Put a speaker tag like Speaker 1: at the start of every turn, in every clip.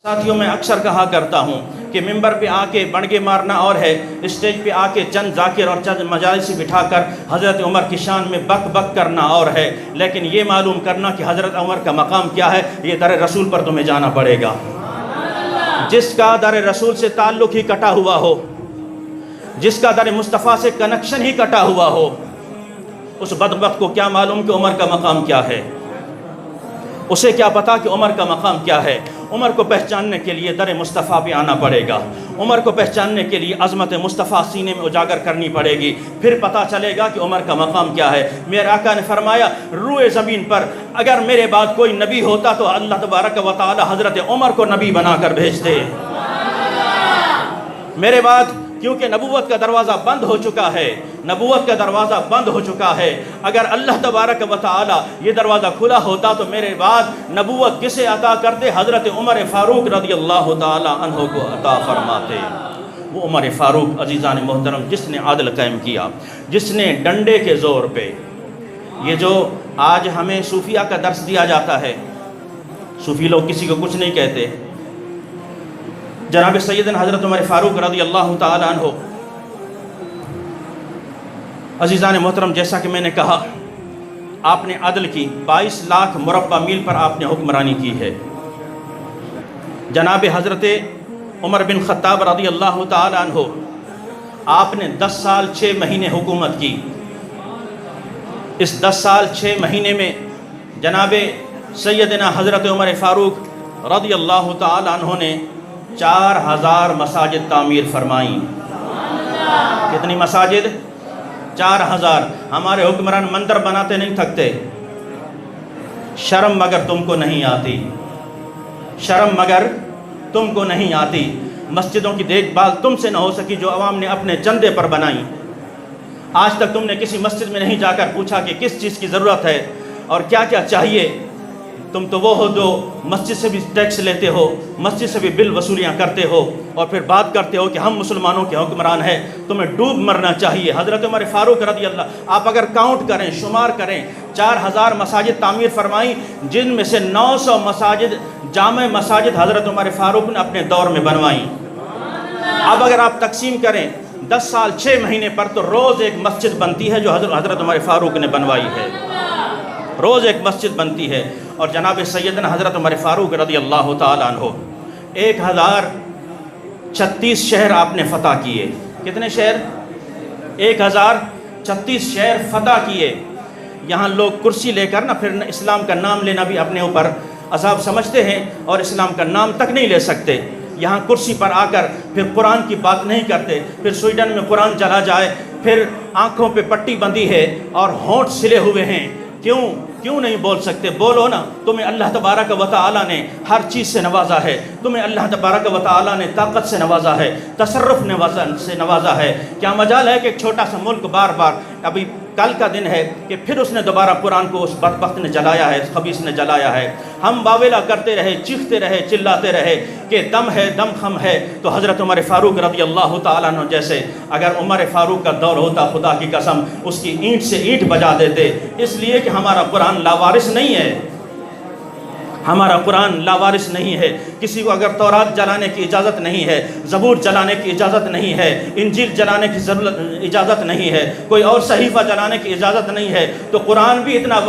Speaker 1: ساتھیوں میں اکثر کہا کرتا ہوں کہ ممبر پہ آ کے بڑگے مارنا اور ہے، اسٹیج پہ آ کے چند ذاکر اور چند مجالس بٹھا کر حضرت عمر کی شان میں بک بک کرنا اور ہے، لیکن یہ معلوم کرنا کہ حضرت عمر کا مقام کیا ہے، یہ در رسول پر تمہیں جانا پڑے گا۔ جس کا در رسول سے تعلق ہی کٹا ہوا ہو، جس کا در مصطفیٰ سے کنیکشن ہی کٹا ہوا ہو، اس بدبخت کو کیا معلوم کہ عمر کا مقام کیا ہے، اسے کیا پتا کہ عمر کا مقام کیا ہے۔ عمر کو پہچاننے کے لیے در مصطفیٰ پہ آنا پڑے گا، عمر کو پہچاننے کے لیے عظمت مصطفیٰ سینے میں اجاگر کرنی پڑے گی، پھر پتہ چلے گا کہ عمر کا مقام کیا ہے۔ میرے آقا نے فرمایا روئے زمین پر اگر میرے بعد کوئی نبی ہوتا تو اللہ تبارک و تعالی حضرت عمر کو نبی بنا کر بھیجتے۔ میرے بعد کیونکہ نبوت کا دروازہ بند ہو چکا ہے، نبوت کا دروازہ بند ہو چکا ہے، اگر اللہ تبارک و تعالی یہ دروازہ کھلا ہوتا تو میرے بعد نبوت کسے عطا کرتے؟ حضرت عمر فاروق رضی اللہ تعالی عنہ کو عطا فرماتے۔ وہ عمر فاروق عزیزان محترم جس نے عدل قائم کیا، جس نے ڈنڈے کے زور پہ، یہ جو آج ہمیں صوفیہ کا درس دیا جاتا ہے، صوفی لوگ کسی کو کچھ نہیں کہتے، جناب سیدنا حضرت عمر فاروق رضی اللہ تعالی عنہ، عزیزان محترم جیسا کہ میں نے کہا آپ نے عدل کی، 22 لاکھ مربع میل پر آپ نے حکمرانی کی ہے۔ جناب حضرت عمر بن خطاب رضی اللہ تعالی عنہ آپ نے 10 سال 6 مہینے حکومت کی۔ اس 10 سال 6 مہینے میں جناب سیدنا حضرت عمر فاروق رضی اللہ تعالی عنہ نے 4000 مساجد تعمیر فرمائیں۔ کتنی مساجد؟ 4000۔ ہمارے حکمران مندر بناتے نہیں تھکتے، شرم مگر تم کو نہیں آتی، شرم مگر تم کو نہیں آتی۔ مسجدوں کی دیکھ بھال تم سے نہ ہو سکی جو عوام نے اپنے چندے پر بنائی۔ آج تک تم نے کسی مسجد میں نہیں جا کر پوچھا کہ کس چیز کی ضرورت ہے اور کیا کیا چاہیے۔ تم تو وہ ہو جو مسجد سے بھی ٹیکس لیتے ہو، مسجد سے بھی بل وصولیاں کرتے ہو اور پھر بات کرتے ہو کہ ہم مسلمانوں کے حکمران ہیں۔ تمہیں ڈوب مرنا چاہیے۔ حضرت عمر فاروق رضی اللہ، آپ اگر کاؤنٹ کریں، شمار کریں، 4000 مساجد تعمیر فرمائیں، جن میں سے 900 مساجد جامع مساجد حضرت عمر فاروق نے اپنے دور میں بنوائیں۔ اب اگر آپ تقسیم کریں 10 سال 6 مہینے پر تو روز ایک مسجد بنتی ہے جو حضرت عمر فاروق نے بنوائی ہے، روز ایک مسجد بنتی ہے۔ اور جناب سیدنا حضرت عمر فاروق رضی اللہ تعالی عنہ 1036 شہر آپ نے فتح کیے۔ کتنے شہر؟ 1036 شہر فتح کیے۔ یہاں لوگ کرسی لے کر پھر اسلام کا نام لینا بھی اپنے اوپر عذاب سمجھتے ہیں اور اسلام کا نام تک نہیں لے سکتے۔ یہاں کرسی پر آ کر پھر قرآن کی بات نہیں کرتے، پھر سویڈن میں قرآن چلا جائے، پھر آنکھوں پہ پٹی بندھی ہے اور ہونٹ سلے ہوئے ہیں، کیوں نہیں بول سکتے؟ بولو نا۔ تمہیں اللہ تبارک و تعالی نے ہر چیز سے نوازا ہے، تمہیں اللہ تبارک و تعالی نے طاقت سے نوازا ہے، تصرف سے نوازا ہے۔ کیا مجال ہے کہ ایک چھوٹا سا ملک بار بار، ابھی کل کا دن ہے کہ پھر اس نے دوبارہ قرآن کو اس بدبخت نے جلایا ہے، اس خبیث نے جلایا ہے۔ ہم باویلا کرتے رہے، چیختے رہے، چلاتے رہے کہ دم ہے، دم خم ہے، تو حضرت عمر فاروق رضی اللہ تعالیٰ عنہ جیسے اگر عمر فاروق کا دور ہوتا، خدا کی قسم اس کی اینٹ سے اینٹ بجا دیتے، اس لیے کہ ہمارا قرآن لاوارث نہیں ہے، ہمارا قرآن لاوارث نہیں ہے۔ کسی کو اگر تورات جلانے کی اجازت نہیں ہے، زبور جلانے کی اجازت نہیں ہے، انجیل جلانے کی اجازت نہیں ہے، کوئی اور صحیفہ جلانے کی اجازت نہیں ہے، تو قرآن بھی اتنا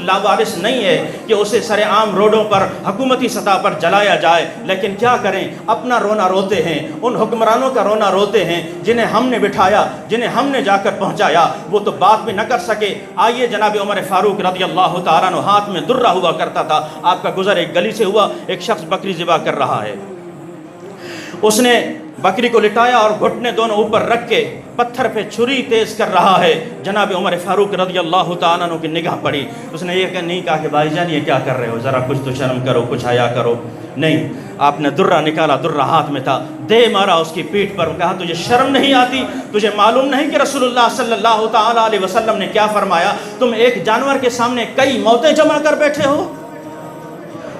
Speaker 1: لاوارث نہیں ہے کہ اسے سر عام روڈوں پر حکومتی سطح پر جلایا جائے۔ لیکن کیا کریں، اپنا رونا روتے ہیں، ان حکمرانوں کا رونا روتے ہیں جنہیں ہم نے بٹھایا، جنہیں ہم نے جا کر پہنچایا، وہ تو بات بھی نہ کر سکے۔ آئیے جناب عمر فاروق رضی اللہ تعالیٰ عنہ، ہاتھ میں درہ ہوا کرتا تھا، آپ کا ایک گلی سے ہوا، ایک شخص بکری ذبح کر رہا ہے، اس نے بکری کو لٹایا اور گھٹنے دونوں اوپر رکھ کے پتھر پہ چھری تیز کر رہا ہے۔ جناب عمر فاروق رضی اللہ تعالیٰ عنہ کی نگاہ پڑی، اس نے یہ نہیں کہا کہ بھائی جان یہ کیا کر رہے ہو، ذرا کچھ تو شرم کرو، کچھ حیا کرو، نہیں، آپ نے درہ نکالا، درہ ہاتھ میں تھا، دے مارا اس کی پیٹھ پر، کہا تجھے شرم نہیں آتی؟ تجھے معلوم نہیں کہ رسول اللہ صلی اللہ تعالیٰ علیہ وسلم نے کیا فرمایا؟ تم ایک جانور کے سامنے کئی موتیں جمع کر بیٹھے ہو،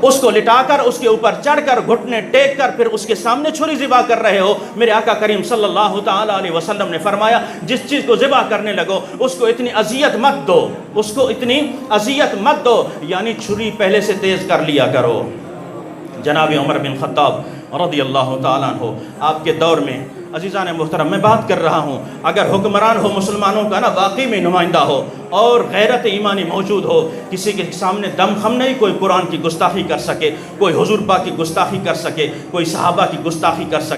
Speaker 1: اس کو لٹا کر، اس کے اوپر چڑھ کر، گھٹنے ٹیک کر، پھر اس کے سامنے چھری ذبح کر رہے ہو۔ میرے آقا کریم صلی اللہ تعالیٰ علیہ وسلم نے فرمایا جس چیز کو ذبح کرنے لگو اس کو اتنی اذیت مت دو، اس کو اتنی اذیت مت دو، یعنی چھری پہلے سے تیز کر لیا کرو۔ جناب عمر بن خطاب رضی اللہ تعالیٰ عنہ آپ کے دور میں عزیزان محترم میں بات کر رہا ہوں، اگر حکمران ہو مسلمانوں کا نا واقعی میں نمائندہ ہو اور غیرت ایمانی موجود ہو، کسی کے سامنے دم خم نہیں کوئی قرآن کی گستاخی کر سکے، کوئی حضور پاک کی گستاخی کر سکے، کوئی صحابہ کی گستاخی کر سکے.